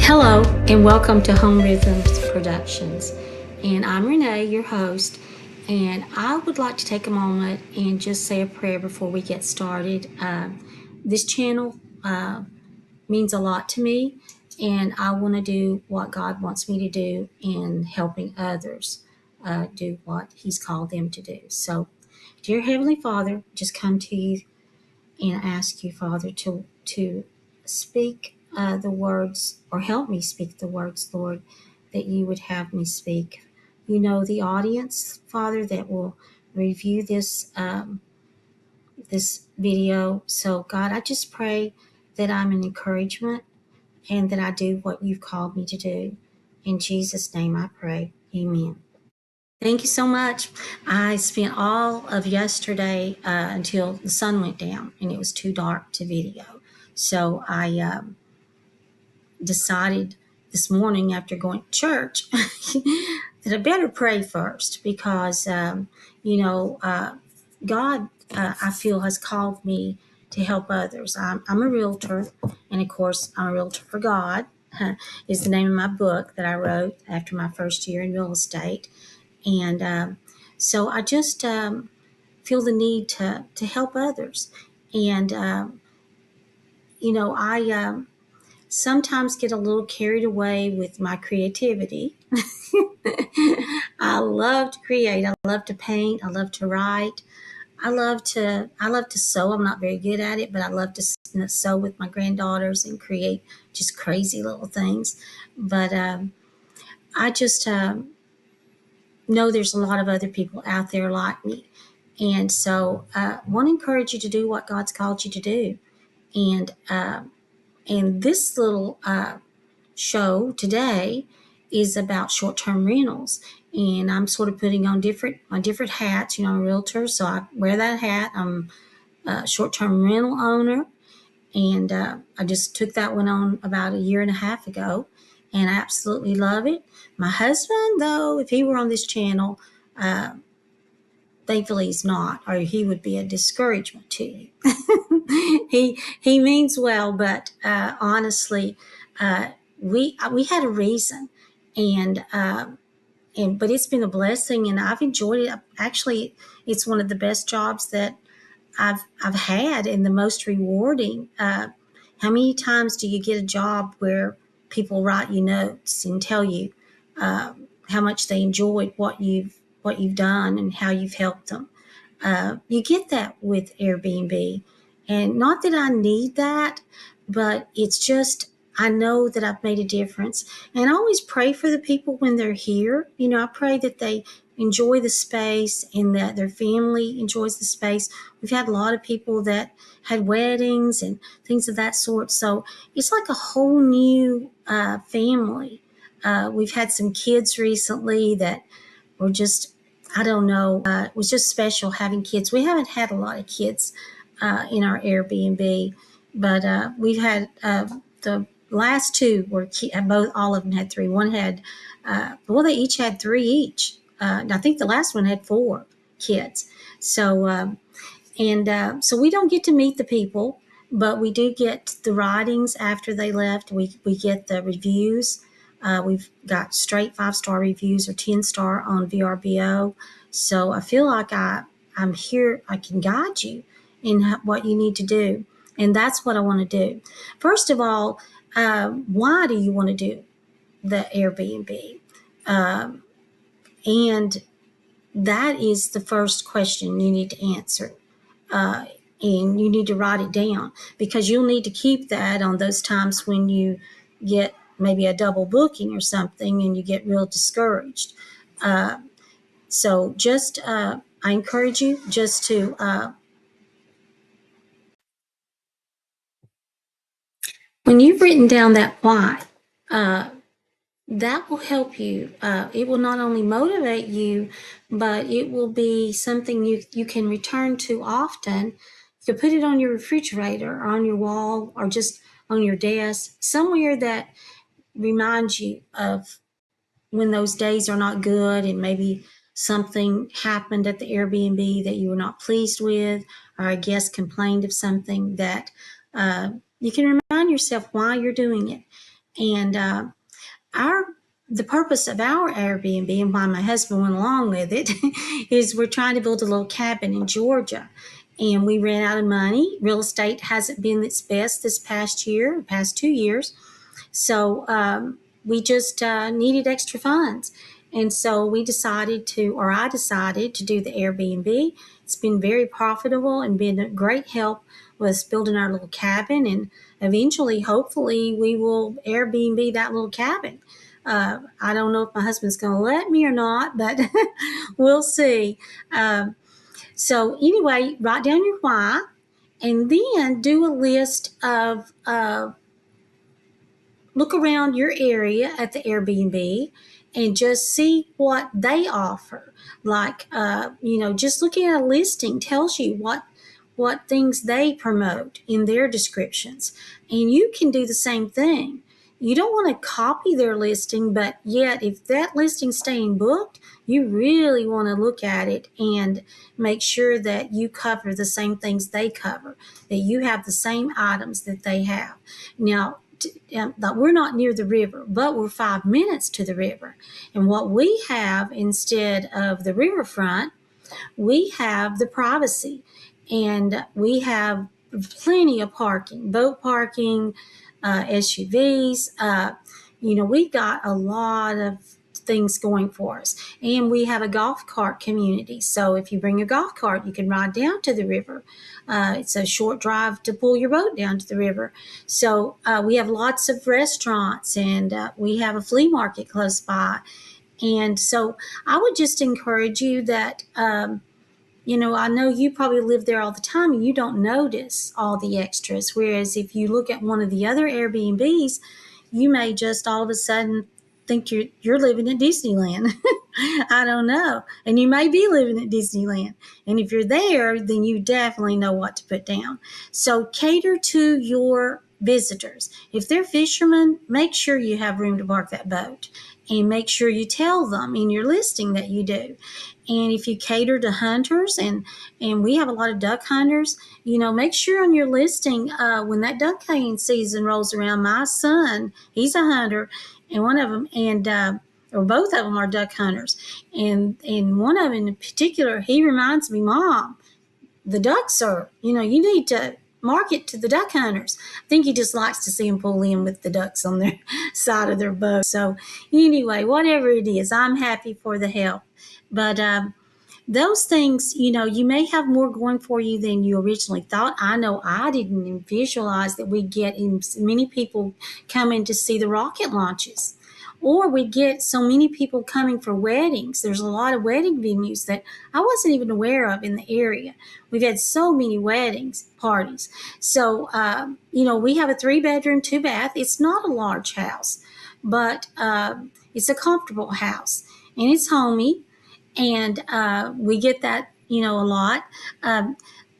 Hello, and welcome to Home Rhythms Productions. And I'm Renee, your host, and I would like to take a moment and just say a prayer before we get started. This channel means a lot to me, and I want to do what God wants me to do in helping others do what He's called them to do. So, dear Heavenly Father, just come to you and ask you, Father, to speak the words, or help me speak the words, Lord, that you would have me speak. You know the audience, Father, that will review this video. So, God, I just pray that I'm an encouragement and that I do what you've called me to do. In Jesus' name, I pray. Amen. Thank you so much. I spent all of yesterday until the sun went down and it was too dark to video. So I decided this morning after going to church that I better pray first because, God, I feel, has called me to help others. I'm a realtor, and of course, I'm a realtor for God, is the name of my book that I wrote after my first year in real estate. And so I just feel the need to help others. And, I sometimes get a little carried away with my creativity. I love to create. I love to paint. I love to write. I love to sew. I'm not very good at it, but I love to sew with my granddaughters and create just crazy little things. But I just know there's a lot of other people out there like me. And so I want to encourage you to do what God's called you to do. And this little show today is about short-term rentals. And I'm sort of putting on my different hats. I'm a realtor, so I wear that hat. I'm a short-term rental owner. And I just took that one on about a year and a half ago. And I absolutely love it. My husband, though, if he were on this channel, uh, thankfully he's not, or he would be a discouragement to you. he means well, but honestly, we had a reason, and but it's been a blessing, and I've enjoyed it. Actually, it's one of the best jobs that I've had, and the most rewarding. How many times do you get a job where people write you notes and tell you how much they enjoyed what you've done and how you've helped them? You get that with Airbnb, and not that I need that, but it's just I know that I've made a difference, and I always pray for the people when they're here. I pray that they enjoy the space and that their family enjoys the space. We've had a lot of people that had weddings and things of that sort, so it's like a whole new family. We've had some kids recently that were just, I don't know, it was just special having kids. We haven't had a lot of kids in our Airbnb, but we've had the last two were both, all of them had three. One had, they each had three each. And I think the last one had four kids. So, so we don't get to meet the people, but we do get the writings after they left. We get the reviews. We've got straight 5-star reviews or 10-star on VRBO. So I feel like I'm here. I can guide you in what you need to do. And that's what I want to do. First of all, why do you want to do the Airbnb? And that is the first question you need to answer. And you need to write it down, because you'll need to keep that on those times when you get maybe a double booking or something and you get real discouraged. So just, I encourage you just to, when you've written down that why, that will help you. It will not only motivate you, but it will be something you can return to often. You can put it on your refrigerator or on your wall or just on your desk, somewhere that reminds you of when those days are not good and maybe something happened at the Airbnb that you were not pleased with, or a guest complained of something, that you can remind yourself why you're doing it. And our the purpose of our Airbnb and why my husband went along with it is we're trying to build a little cabin in Georgia. And we ran out of money. Real estate hasn't been its best this past 2 years. So we just needed extra funds. And so I decided to do the Airbnb. It's been very profitable and been a great help with us building our little cabin. And eventually, hopefully, we will Airbnb that little cabin. I don't know if my husband's going to let me or not, but we'll see. So, anyway, write down your why and then do a list of look around your area at the Airbnb and just see what they offer. Like, just looking at a listing tells you what things they promote in their descriptions. And you can do the same thing. You don't want to copy their listing, but yet if that listing's staying booked, you really want to look at it and make sure that you cover the same things they cover, that you have the same items that they have. Now, that we're not near the river, but we're 5 minutes to the river. And what we have instead of the riverfront, we have the privacy, and we have plenty of parking, boat parking, SUVs. We've got a lot of things going for us. And we have a golf cart community. So if you bring a golf cart, you can ride down to the river. It's a short drive to pull your boat down to the river. So we have lots of restaurants, and we have a flea market close by. And so I would just encourage you that, I know you probably live there all the time and you don't notice all the extras. Whereas if you look at one of the other Airbnbs, you may just all of a sudden think you're living at Disneyland. I don't know. And you may be living at Disneyland. And if you're there, then you definitely know what to put down. So cater to your visitors. If they're fishermen, make sure you have room to park that boat. And make sure you tell them in your listing that you do. And if you cater to hunters, and we have a lot of duck hunters, make sure on your listing, when that duck hunting season rolls around, my son, he's a hunter, and one of them, or both of them are duck hunters. And one of them in particular, he reminds me, Mom, the ducks are, you need to market to the duck hunters. I think he just likes to see them pull in with the ducks on their side of their boat. So anyway, whatever it is, I'm happy for the help. But those things, you may have more going for you than you originally thought. I know I didn't visualize that we'd get many people coming to see the rocket launches. Or we get so many people coming for weddings. There's a lot of wedding venues that I wasn't even aware of in the area. We've had so many parties. So, we have a 3-bedroom, 2-bath. It's not a large house, but it's a comfortable house, and it's homey, and we get that, a lot.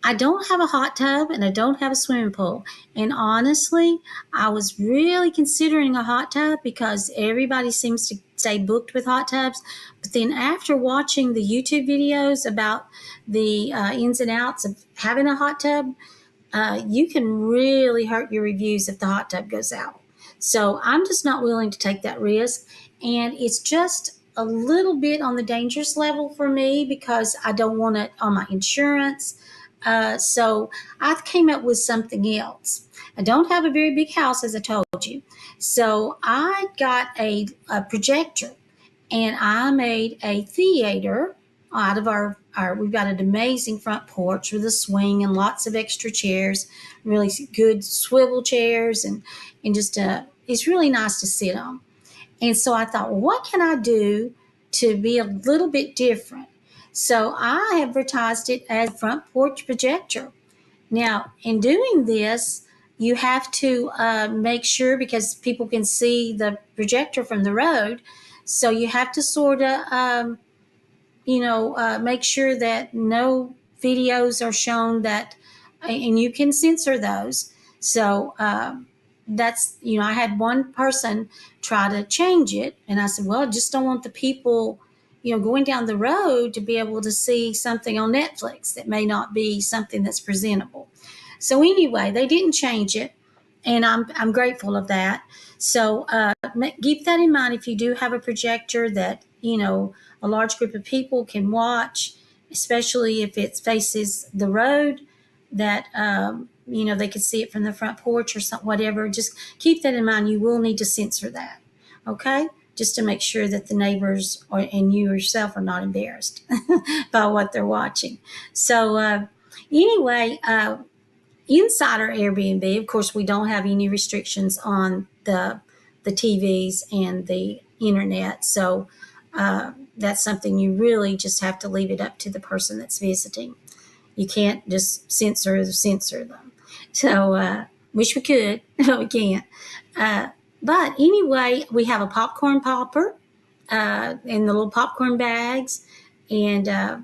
I don't have a hot tub and I don't have a swimming pool. And honestly, I was really considering a hot tub because everybody seems to stay booked with hot tubs. But then after watching the YouTube videos about the ins and outs of having a hot tub, you can really hurt your reviews if the hot tub goes out. So I'm just not willing to take that risk. And it's just a little bit on the dangerous level for me because I don't want it on my insurance. So I came up with something else. I don't have a very big house, as I told you. So I got a projector, and I made a theater out of we've got an amazing front porch with a swing and lots of extra chairs, really good swivel chairs, and just it's really nice to sit on. And so I thought, well, what can I do to be a little bit different? So I advertised it as front porch projector. Now, in doing this, you have to make sure, because people can see the projector from the road, so you have to sort of, make sure that no videos are shown and you can censor those. So that's, I had one person try to change it, and I said, well, I just don't want the people, going down the road to be able to see something on Netflix that may not be something that's presentable. So anyway, they didn't change it. and I'm grateful of that. So keep that in mind if you do have a projector that a large group of people can watch, especially if it faces the road, that they could see it from the front porch or something, whatever. Just keep that in mind. You will need to censor that, okay? Just to make sure that the neighbors and you yourself are not embarrassed by what they're watching. So anyway. Inside our Airbnb, of course, we don't have any restrictions on the TVs and the internet. So that's something you really just have to leave it up to the person that's visiting. You can't just censor them. So wish we could, but we can't. Uh, but anyway, we have a popcorn popper in the little popcorn bags, and I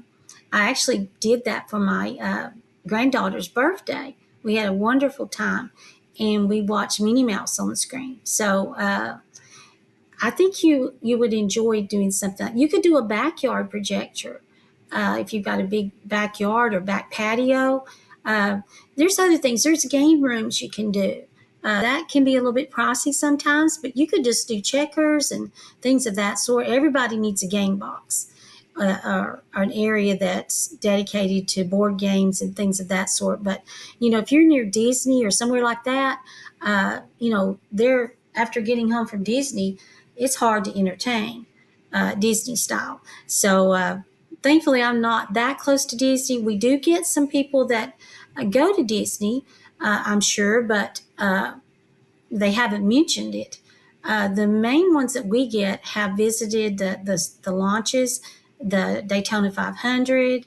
actually did that for my granddaughter's birthday. We had a wonderful time, and we watched Minnie Mouse on the screen. So I think you would enjoy doing something. You could do a backyard projector if you've got a big backyard or back patio. Uh, there's other things. There's game rooms you can do. That can be a little bit pricey sometimes, but you could just do checkers and things of that sort. Everybody needs a game box or an area that's dedicated to board games and things of that sort. But if you're near Disney or somewhere like that, they're after getting home from Disney, it's hard to entertain Disney style. So thankfully, I'm not that close to Disney. We do get some people that go to Disney, I'm sure, but they haven't mentioned it. The main ones that we get have visited the launches, the Daytona 500,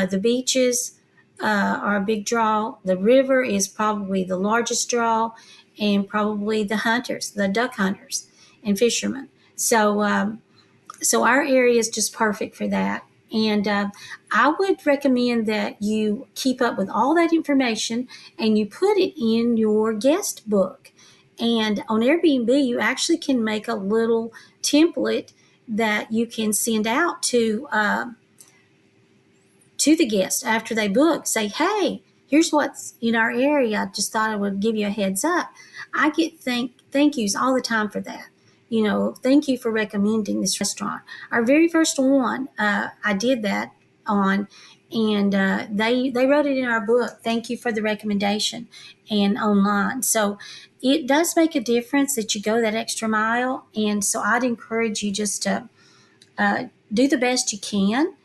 the beaches are a big draw. The river is probably the largest draw, and probably the hunters, the duck hunters and fishermen. So our area is just perfect for that. And I would recommend that you keep up with all that information and you put it in your guest book. And on Airbnb, you actually can make a little template that you can send out to the guest after they book. Say, hey, here's what's in our area. I just thought I would give you a heads up. I get thank yous all the time for that. Thank you for recommending this restaurant. Our very first one, I did that on, and they wrote it in our book. Thank you for the recommendation, and online. So it does make a difference that you go that extra mile. And so I'd encourage you just to do the best you can,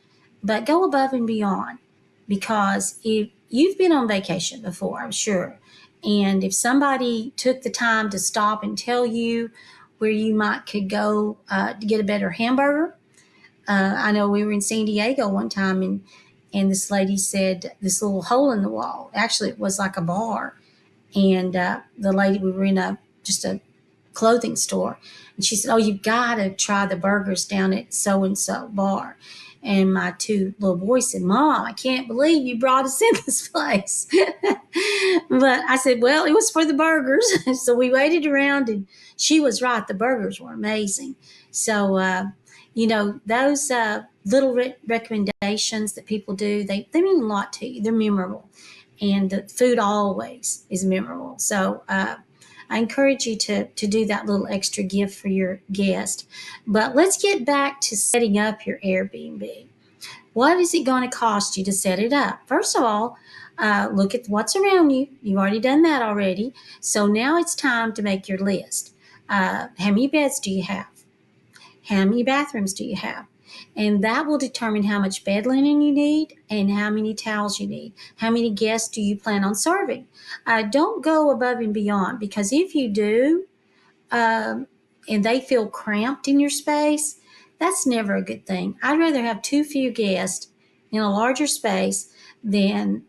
but go above and beyond, because if you've been on vacation before, I'm sure, and if somebody took the time to stop and tell you where you might could go to get a better hamburger. I know we were in San Diego one time, and this lady said this little hole in the wall. Actually, it was like a bar, and the lady, we were in just a clothing store, and she said, "Oh, you've got to try the burgers down at so and so bar." And my two little boys said, "Mom, I can't believe you brought us in this place." But I said, well, it was for the burgers. So we waited around, and she was right. The burgers were amazing. So, those little recommendations that people do, they mean a lot to you. They're memorable. And the food always is memorable. So, I encourage you to do that little extra gift for your guest. But let's get back to setting up your Airbnb. What is it going to cost you to set it up? First of all, look at what's around you. You've already done that already. So now it's time to make your list. How many beds do you have? How many bathrooms do you have? And that will determine how much bed linen you need and how many towels you need. How many guests do you plan on serving? Don't go above and beyond, because if you do, and they feel cramped in your space, that's never a good thing. I'd rather have too few guests in a larger space than,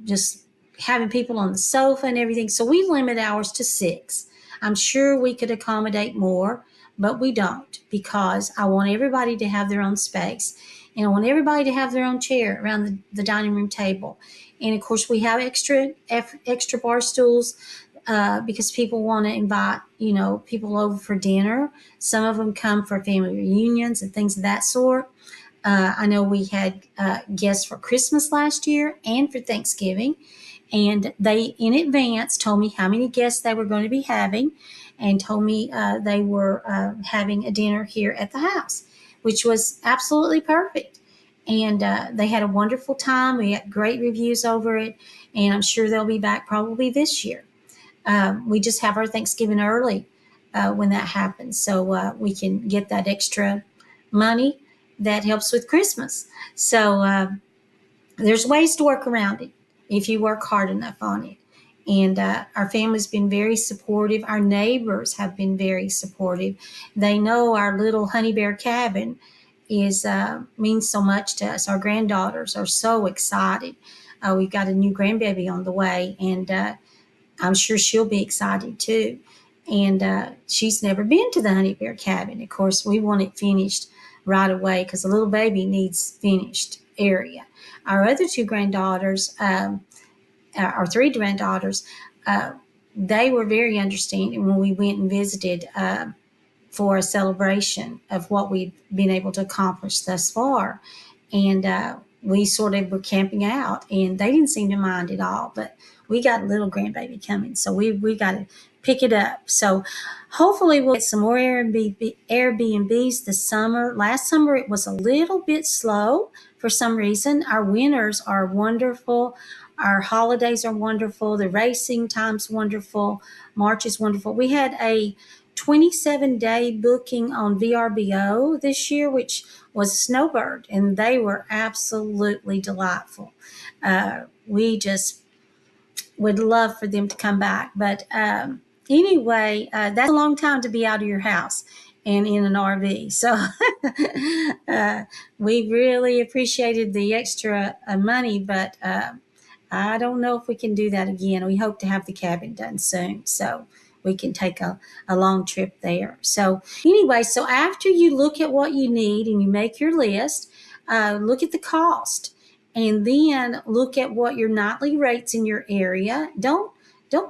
just having people on the sofa and everything. So we limit ours to 6. I'm sure we could accommodate more, but we don't, because I want everybody to have their own space. And I want everybody to have their own chair around the dining room table. And of course, we have extra bar stools because people want to invite, people over for dinner. Some of them come for family reunions and things of that sort. I know we had guests for Christmas last year and for Thanksgiving. And they, in advance, told me how many guests they were going to be having, and told me they were having a dinner here at the house, which was absolutely perfect. And they had a wonderful time. We had great reviews over it, and I'm sure they'll be back probably this year. We just have our Thanksgiving early when that happens, so we can get that extra money that helps with Christmas. So there's ways to work around it if you work hard enough on it. And our family's been very supportive. Our neighbors have been very supportive. They know our little honey bear cabin is means so much to us. Our granddaughters are so excited. We've got a new grandbaby on the way, and I'm sure she'll be excited too. And she's never been to the honey bear cabin. Of course, we want it finished right away because the little baby needs finished area. Our other two granddaughters, our three granddaughters, uh, they were very understanding when we went and visited for a celebration of what we've been able to accomplish thus far. And we sort of were camping out, and they didn't seem to mind at all. But we got a little grandbaby coming, so we got to pick it up. So hopefully we'll get some more Airbnbs this summer. Last summer it was a little bit slow for some reason. Our winters are wonderful. Our holidays are wonderful. The racing time's wonderful. March is wonderful. We had a 27-day booking on VRBO this year, which was Snowbird, and they were absolutely delightful. We just would love for them to come back. But anyway, that's a long time to be out of your house and in an RV. So we really appreciated the extra money, but I don't know if we can do that again. We hope to have the cabin done soon, so we can take a long trip there. So anyway, so after you look at what you need and you make your list, look at the cost, and then look at what your nightly rates in your area. Don't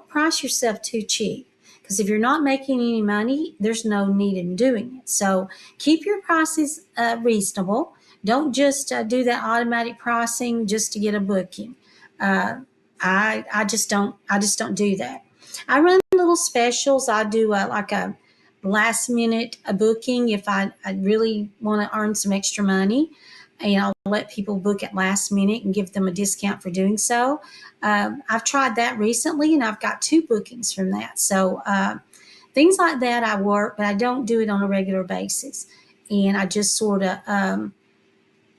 price yourself too cheap, because if you're not making any money, there's no need in doing it. So keep your prices reasonable. Don't just do that automatic pricing just to get a booking. Uh, I just don't do that. I run little specials. I do like a last minute a booking if I really want to earn some extra money, and I'll let people book at last minute and give them a discount for doing so. I've tried that recently, and I've got two bookings from that. So things like that I work, but I don't do it on a regular basis, and I just sort of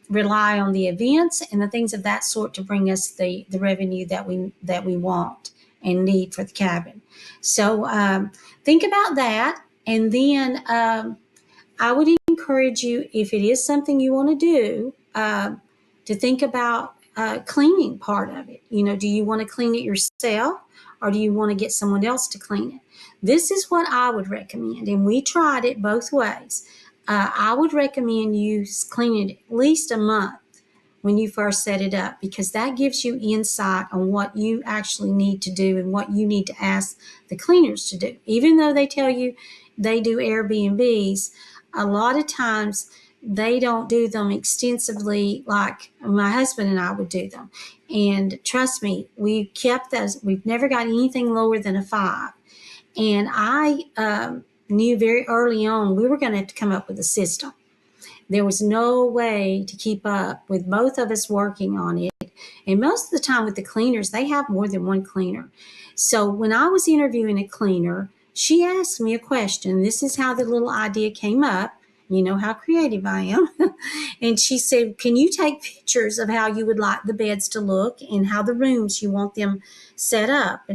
rely on the events and the things of that sort to bring us the revenue that we want and need for the cabin. So think about that, and then I would encourage you, if it is something you want to do, to think about cleaning part of it. Do you want to clean it yourself, or do you want to get someone else to clean it? This is what I would recommend, and we tried it both ways. I would recommend you clean it at least a month when you first set it up, because that gives you insight on what you actually need to do and what you need to ask the cleaners to do. Even though they tell you they do Airbnbs, a lot of times they don't do them extensively like my husband and I would do them. And trust me, we kept those. We've never got anything lower than a 5. And I knew very early on we were going to have to come up with a system. There was no way to keep up with both of us working on it. And most of the time with the cleaners, they have more than one cleaner. So when I was interviewing a cleaner, she asked me a question. This is how the little idea came up. You know how creative I am. And she said, can you take pictures of how you would like the beds to look and how the rooms you want them set up?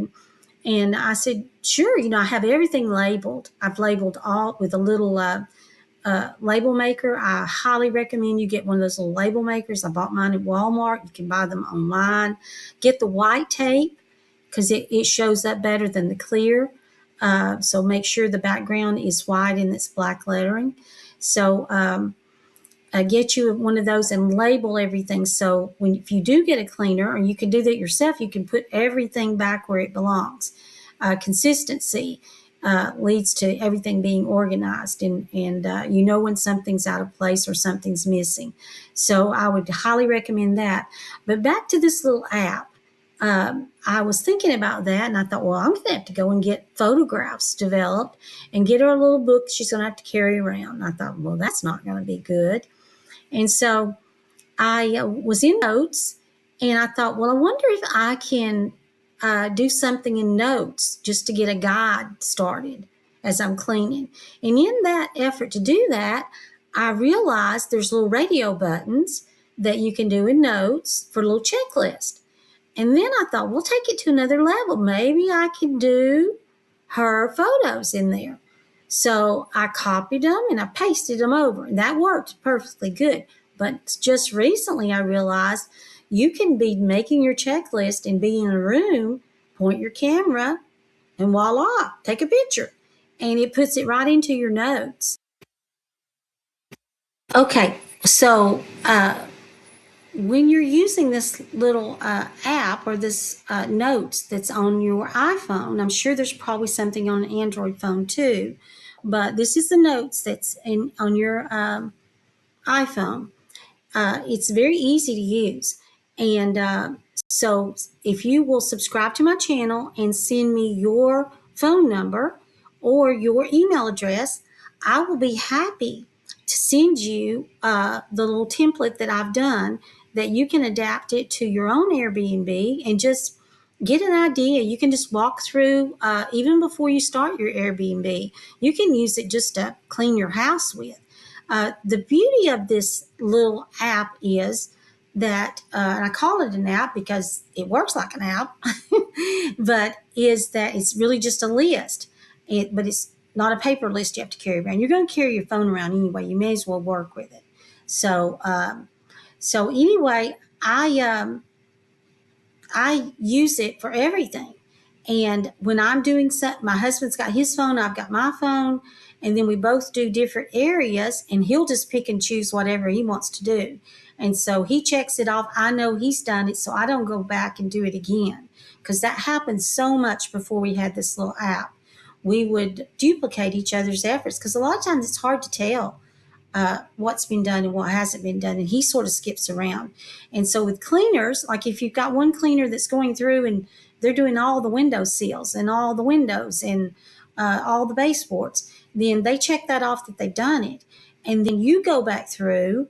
And I said, sure. I have everything labeled. I've labeled all with a little label maker. I highly recommend you get one of those little label makers. I bought mine at Walmart. You can buy them online. Get the white tape because it shows up better than the clear. So make sure the background is white and it's black lettering. So get you one of those and label everything. So if you do get a cleaner, or you can do that yourself, you can put everything back where it belongs. Consistency leads to everything being organized, and when something's out of place or something's missing. So I would highly recommend that. But back to this little app. I was thinking about that, and I thought, well, I'm going to have to go and get photographs developed and get her a little book she's going to have to carry around. And I thought, well, that's not going to be good. And so I was in notes, and I thought, well, I wonder if I can do something in notes just to get a guide started as I'm cleaning. And in that effort to do that, I realized there's little radio buttons that you can do in notes for a little checklist. And then I thought, we'll take it to another level. Maybe I can do her photos in there. So I copied them and I pasted them over, and that worked perfectly good. But just recently, I realized you can be making your checklist and be in a room, point your camera, and voila, take a picture. And it puts it right into your notes. Okay, so when you're using this little app or this notes that's on your iPhone, I'm sure there's probably something on an Android phone too, but this is the notes that's on your iPhone. It's very easy to use. And so if you will subscribe to my channel and send me your phone number or your email address, I will be happy to send you the little template that I've done that you can adapt it to your own Airbnb and just get an idea. You can just walk through, even before you start your Airbnb, you can use it just to clean your house with. The beauty of this little app is that, and I call it an app because it works like an app, but is that it's really just a list. But it's not a paper list you have to carry around. You're going to carry your phone around anyway. You may as well work with it. So anyway, I use it for everything. And when I'm doing something, my husband's got his phone, I've got my phone, and then we both do different areas, and he'll just pick and choose whatever he wants to do. And so he checks it off. I know he's done it, so I don't go back and do it again because that happened so much before we had this little app. We would duplicate each other's efforts because a lot of times it's hard to tell what's been done and what hasn't been done, and he sort of skips around. And so with cleaners, like if you've got one cleaner that's going through and they're doing all the window seals and all the windows and all the baseboards, then they check that off that they've done it. And then you go back through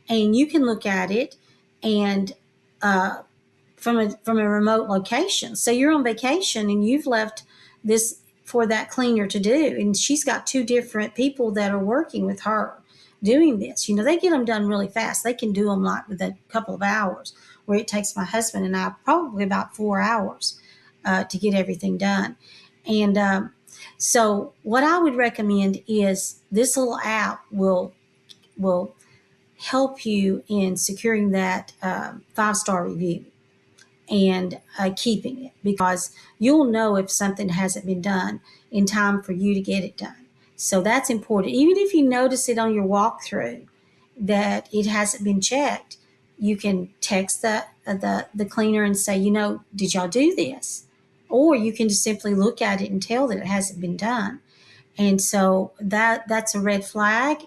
and you can look at it and from a remote location. So you're on vacation and you've left this for that cleaner to do, and she's got two different people that are working with her doing this. They get them done really fast. They can do them like with a couple of hours, where it takes my husband and I probably about 4 hours to get everything done. And so what I would recommend is this little app will help you in securing that 5-star review and keeping it, because you'll know if something hasn't been done in time for you to get it done. So that's important. Even if you notice it on your walkthrough that it hasn't been checked, you can text the cleaner and say, did y'all do this? Or you can just simply look at it and tell that it hasn't been done. And so that's a red flag,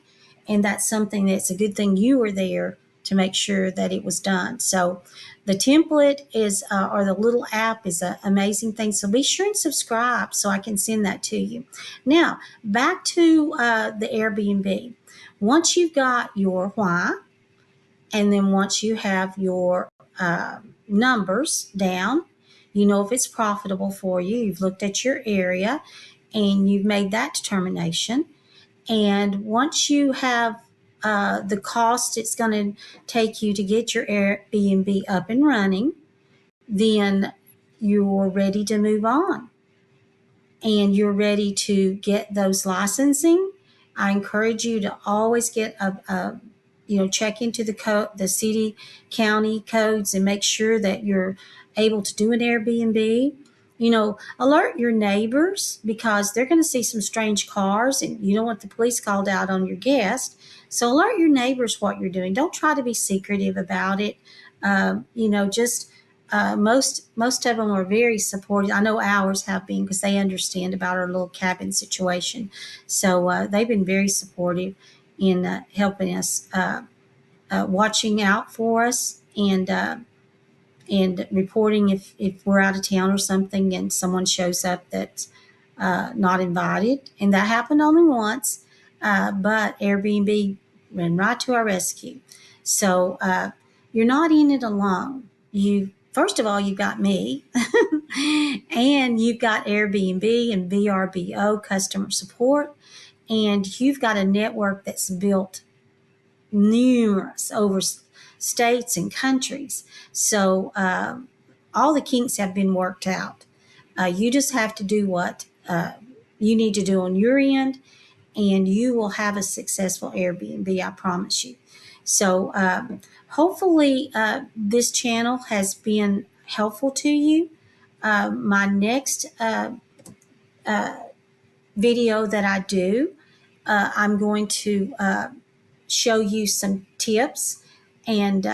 and that's something that's a good thing you were there to make sure that it was done. So the template is, or the little app is an amazing thing. So be sure and subscribe so I can send that to you. Now, back to the Airbnb. Once you've got your why, and then once you have your numbers down, if it's profitable for you, you've looked at your area and you've made that determination. And once you have the cost it's going to take you to get your Airbnb up and running, then you're ready to move on and you're ready to get those licensing. I encourage you to always get check into the city, county codes and make sure that you're able to do an Airbnb. Alert your neighbors because they're going to see some strange cars and you don't want the police called out on your guest. So alert your neighbors what you're doing. Don't try to be secretive about it. Just most of them are very supportive. I know ours have been because they understand about our little cabin situation. So they've been very supportive in helping us, watching out for us, and and reporting if we're out of town or something and someone shows up that's not invited. And that happened only once, but Airbnb ran right to our rescue. So you're not in it alone. You first of all, you've got me, and you've got Airbnb and VRBO customer support, and you've got a network that's built numerous over states and countries. So all the kinks have been worked out. You just have to do what you need to do on your end, and you will have a successful Airbnb, I promise you. So hopefully this channel has been helpful to you. My next video that I do, I'm going to show you some tips and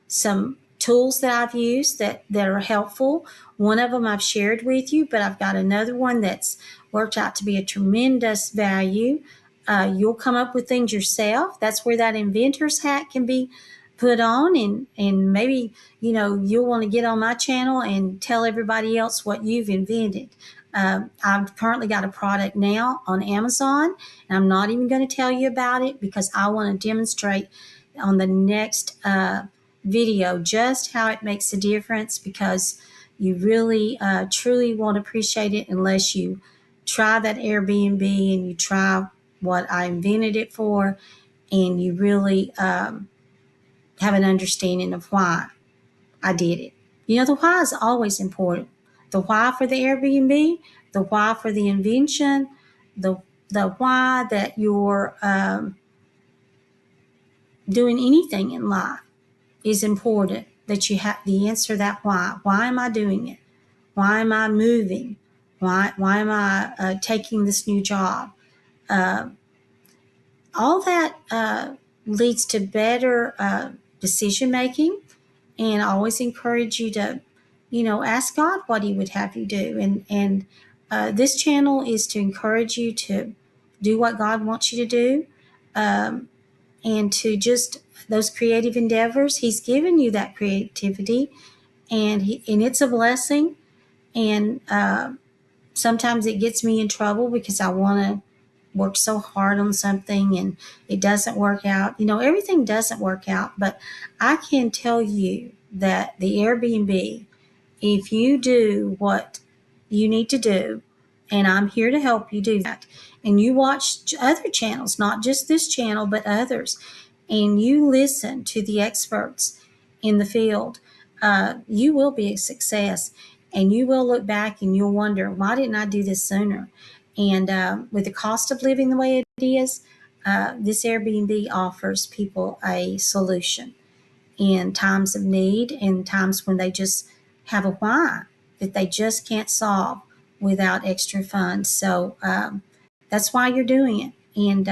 some tools that I've used that are helpful. One of them I've shared with you, but I've got another one that's worked out to be a tremendous value. You'll come up with things yourself. That's where that inventor's hat can be put on, and maybe you'll want to get on my channel and tell everybody else what you've invented. I've currently got a product now on Amazon, and I'm not even going to tell you about it because I want to demonstrate on the next video just how it makes a difference, because you really truly won't appreciate it unless you try that Airbnb and you try what I invented it for, and you really have an understanding of why I did it. The why is always important. The why for the Airbnb, the why for the invention, the why that you're doing anything in life is important, that you have the answer to that why. Why am I doing it? Why am I moving? Why am I taking this new job? All that leads to better decision making, and I always encourage you to, ask God what He would have you do. And this channel is to encourage you to do what God wants you to do, and to just those creative endeavors. He's given you that creativity, and it's a blessing. And sometimes it gets me in trouble because I want to work so hard on something and it doesn't work out. Everything doesn't work out, but I can tell you that the Airbnb, if you do what you need to do, and I'm here to help you do that, and you watch other channels, not just this channel, but others, and you listen to the experts in the field, you will be a success. And you will look back and you'll wonder, why didn't I do this sooner? And with the cost of living the way it is, this Airbnb offers people a solution in times of need and times when they just have a why that they just can't solve without extra funds. So that's why you're doing it. And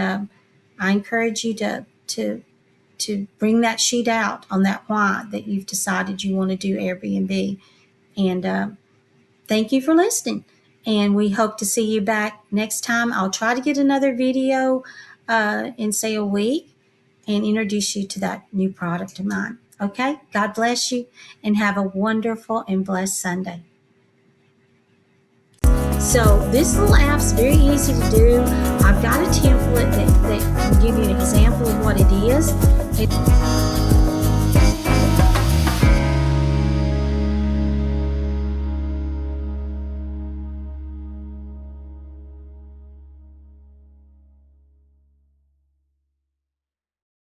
I encourage you to bring that sheet out on that why that you've decided you want to do Airbnb. And thank you for listening. And we hope to see you back next time. I'll try to get another video in, say, a week and introduce you to that new product of mine. Okay? God bless you and have a wonderful and blessed Sunday. So this little app's very easy to do. I've got a template that can give you an example of what it is.